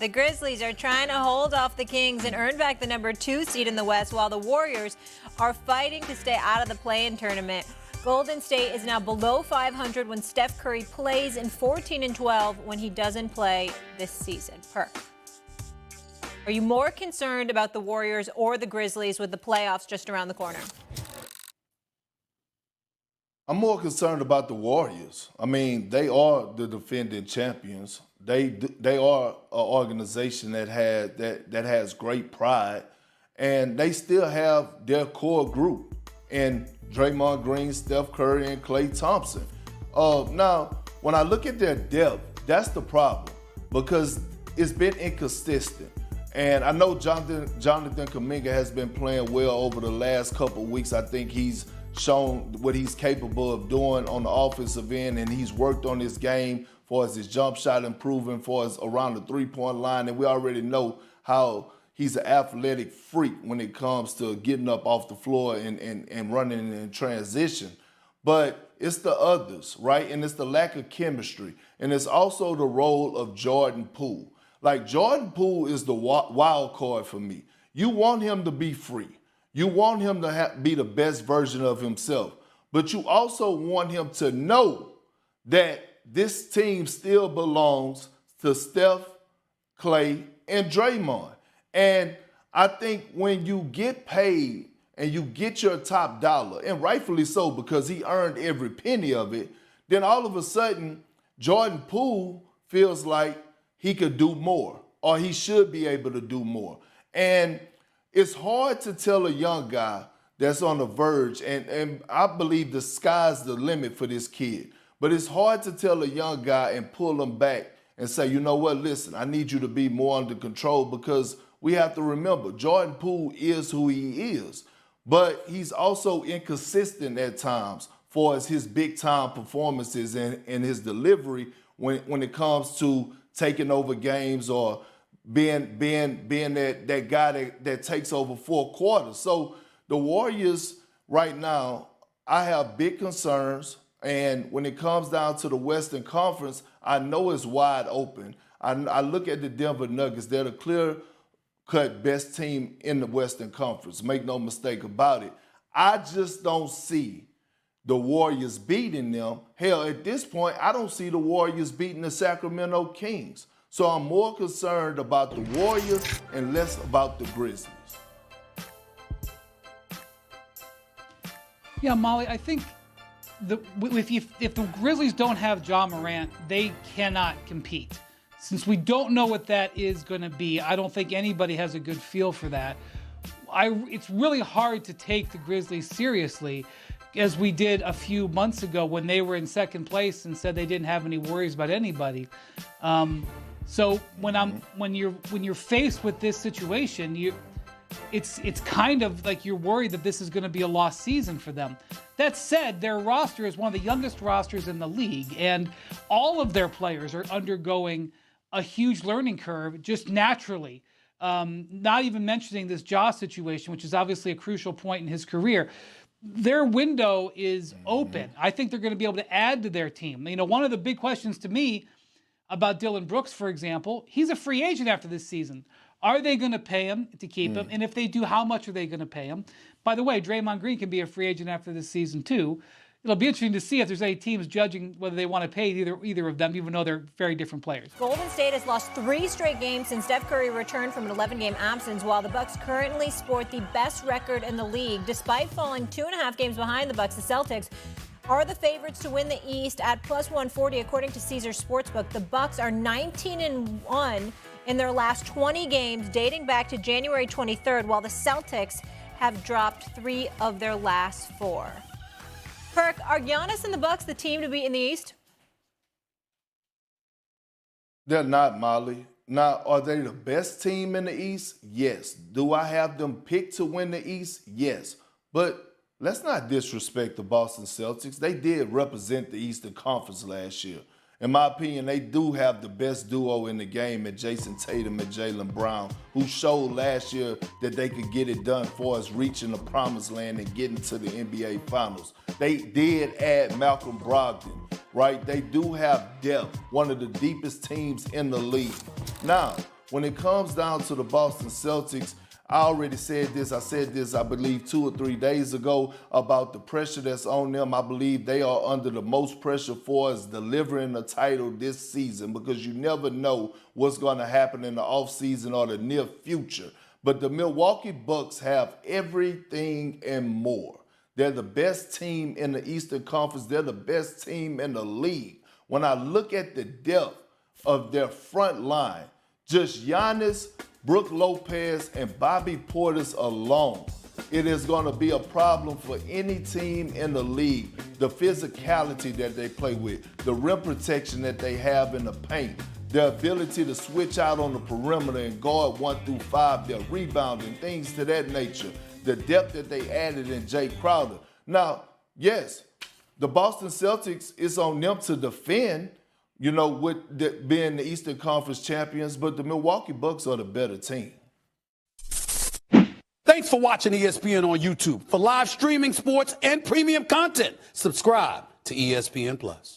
The Grizzlies are trying to hold off the Kings and earn back the #2 seed in the West, while the Warriors are fighting to stay out of the play-in tournament. Golden State is now below 500 when Steph Curry plays, and 14-12 when he doesn't play this season. Perk, are you more concerned about the Warriors or the Grizzlies with the playoffs just around the corner? I'm more concerned about the Warriors. I mean, they are the defending champions. They are an organization that has great pride, and they still have their core group in Draymond Green, Steph Curry, and Klay Thompson. Now, when I look at their depth, that's the problem because it's been inconsistent. And I know Jonathan Kuminga has been playing well over the last couple of weeks. I think he's shown what he's capable of doing on the offensive end, and he's worked on his game for his jump shot improving for us around the three-point line. And we already know how he's an athletic freak when it comes to getting up off the floor and running in transition. But it's the others, right? And it's the lack of chemistry. And it's also the role of Jordan Poole. Like, Jordan Poole is the wild card for me. You want him to be free. You want him to be the best version of himself. But you also want him to know that this team still belongs to Steph, Klay, and Draymond. And I think when you get paid and you get your top dollar, and rightfully so because he earned every penny of it, then all of a sudden Jordan Poole feels like he could do more, or he should be able to do more. And it's hard to tell a young guy that's on the verge, and I believe the sky's the limit for this kid, but it's hard to tell a young guy and pull him back and say, you know what, listen, I need you to be more under control, because we have to remember, Jordan Poole is who he is, but he's also inconsistent at times for his big-time performances and his delivery when it comes to taking over games or being that guy that takes over 4 quarters. So the Warriors right now, I have big concerns. And when it comes down to the Western Conference, I know it's wide open. I look at the Denver Nuggets. They're the clear-cut best team in the Western Conference. Make no mistake about it. I just don't see the Warriors beating them. Hell, at this point, I don't see the Warriors beating the Sacramento Kings. So I'm more concerned about the Warriors and less about the Grizzlies. Yeah, Molly, I think if the Grizzlies don't have Ja Morant, they cannot compete. Since we don't know what that is going to be, I don't think anybody has a good feel for that. It's really hard to take the Grizzlies seriously, as we did a few months ago when they were in second place and said they didn't have any worries about anybody. So when you're faced with this situation, it's kind of like you're worried that this is going to be a lost season for them. That said, their roster is one of the youngest rosters in the league, and all of their players are undergoing a huge learning curve just naturally. Not even mentioning this Ja situation, which is obviously a crucial point in his career. Their window is open. I think they're going to be able to add to their team. You know, one of the big questions to me about Dillon Brooks, for example, he's a free agent after this season. Are they going to pay him to keep him? And if they do, how much are they going to pay him? By the way, Draymond Green can be a free agent after this season too. It'll be interesting to see if there's any teams judging whether they want to pay either of them, even though they're very different players. Golden State has lost 3 straight games since Steph Curry returned from an 11-game absence, while the Bucks currently sport the best record in the league. Despite falling 2.5 games behind the Bucks, the Celtics are the favorites to win the East at +140, according to Caesars Sportsbook. The Bucks are 19-1 in their last 20 games, dating back to January 23rd, while the Celtics have dropped 3 of their last 4. Perk, are Giannis and the Bucks the team to beat in the East? They're not, Molly. Now, are they the best team in the East? Yes. Do I have them picked to win the East? Yes. But let's not disrespect the Boston Celtics. They did represent the Eastern Conference last year. In my opinion, they do have the best duo in the game at Jason Tatum and Jaylen Brown, who showed last year that they could get it done for us reaching the promised land and getting to the NBA Finals. They did add Malcolm Brogdon, right? They do have depth, one of the deepest teams in the league. Now, when it comes down to the Boston Celtics, I already said this. I said this, I believe, 2 or 3 days ago about the pressure that's on them. I believe they are under the most pressure for us delivering a title this season because you never know what's going to happen in the offseason or the near future. But the Milwaukee Bucks have everything and more. They're the best team in the Eastern Conference. They're the best team in the league. When I look at the depth of their front line, just Giannis, Brook Lopez, and Bobby Portis alone, it is going to be a problem for any team in the league. The physicality that they play with, the rim protection that they have in the paint, their ability to switch out on the perimeter and guard 1 through 5, their rebounding, things to that nature, the depth that they added in Jay Crowder. Now, yes, the Boston Celtics, it's on them to defend, with being the Eastern Conference champions, but the Milwaukee Bucks are the better team. Thanks for watching ESPN on YouTube. For live streaming sports and premium content, subscribe to ESPN+.